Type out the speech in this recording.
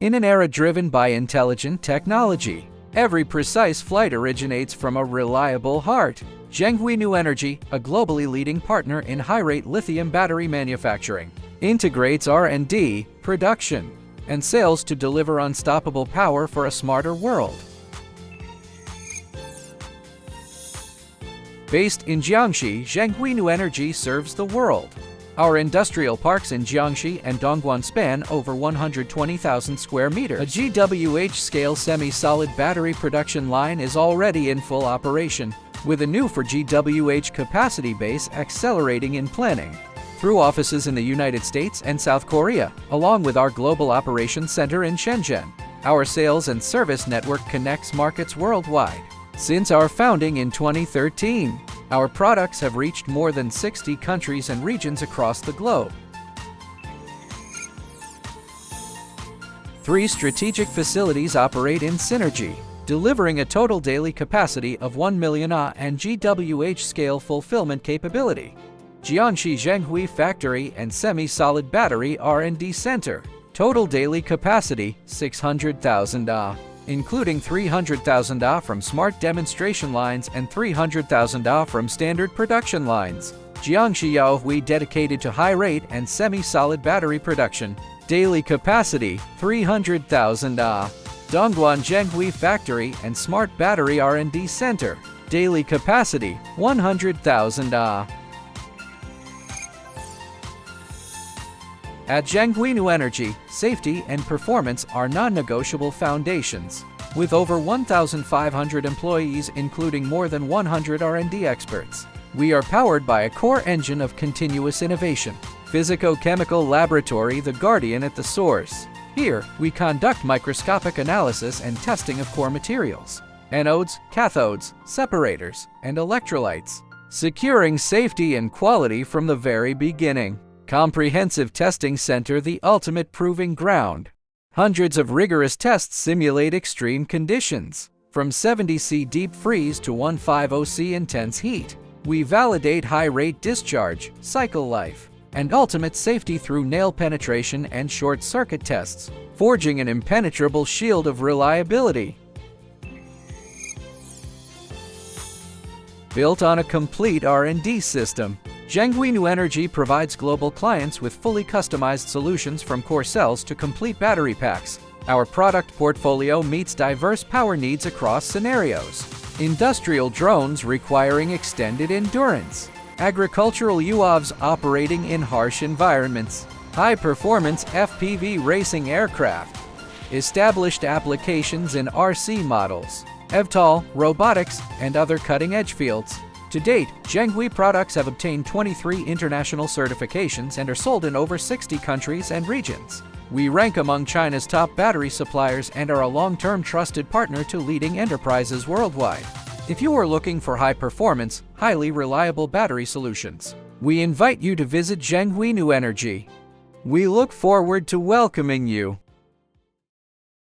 In an era driven by intelligent technology, every precise flight originates from a reliable heart. ZhengHui New Energy, a globally leading partner in high-rate lithium battery manufacturing, integrates R&D, production, and sales to deliver unstoppable power for a smarter world. Based in Jiangxi, ZhengHui New Energy serves the world. Our industrial parks in Jiangxi and Dongguan span over 120,000 square meters. A GWH-scale semi-solid battery production line is already in full operation, with a new for GWH capacity base accelerating in planning. Through offices in the United States and South Korea, along with our Global Operations Center in Shenzhen, our sales and service network connects markets worldwide. Since our founding in 2013, our products have reached more than 60 countries and regions across the globe. 3 strategic facilities operate in synergy, delivering a total daily capacity of 1 million AH and GWH scale fulfillment capability. Jiangxi ZhengHui Factory and Semi-Solid Battery R&D Center. Total daily capacity 600,000 AH, including 300,000 AH from smart demonstration lines and 300,000 AH from standard production lines. Jiangxi ZhengHui dedicated to high-rate and semi-solid battery production. Daily capacity 300,000 AH. Dongguan ZhengHui Factory and Smart Battery R&D Center. Daily capacity 100,000 AH. At ZhengHui New Energy, safety and performance are non-negotiable foundations. With over 1,500 employees including more than 100 R&D experts, we are powered by a core engine of continuous innovation. Physico-Chemical Laboratory, the guardian at the source. Here, we conduct microscopic analysis and testing of core materials, anodes, cathodes, separators, and electrolytes, securing safety and quality from the very beginning. Comprehensive Testing Center, the ultimate proving ground. Hundreds of rigorous tests simulate extreme conditions. From 70°C deep freeze to 150°C intense heat, we validate high-rate discharge, cycle life, and ultimate safety through nail penetration and short-circuit tests, forging an impenetrable shield of reliability. Built on a complete R&D system, ZhengHui New Energy provides global clients with fully customized solutions from core cells to complete battery packs. Our product portfolio meets diverse power needs across scenarios. Industrial drones requiring extended endurance. Agricultural UAVs operating in harsh environments. High-performance FPV racing aircraft. Established applications in RC models, eVTOL, robotics, and other cutting-edge fields. To date, ZhengHui products have obtained 23 international certifications and are sold in over 60 countries and regions. We rank among China's top battery suppliers and are a long-term trusted partner to leading enterprises worldwide. If you are looking for high-performance, highly reliable battery solutions, we invite you to visit ZhengHui New Energy. We look forward to welcoming you.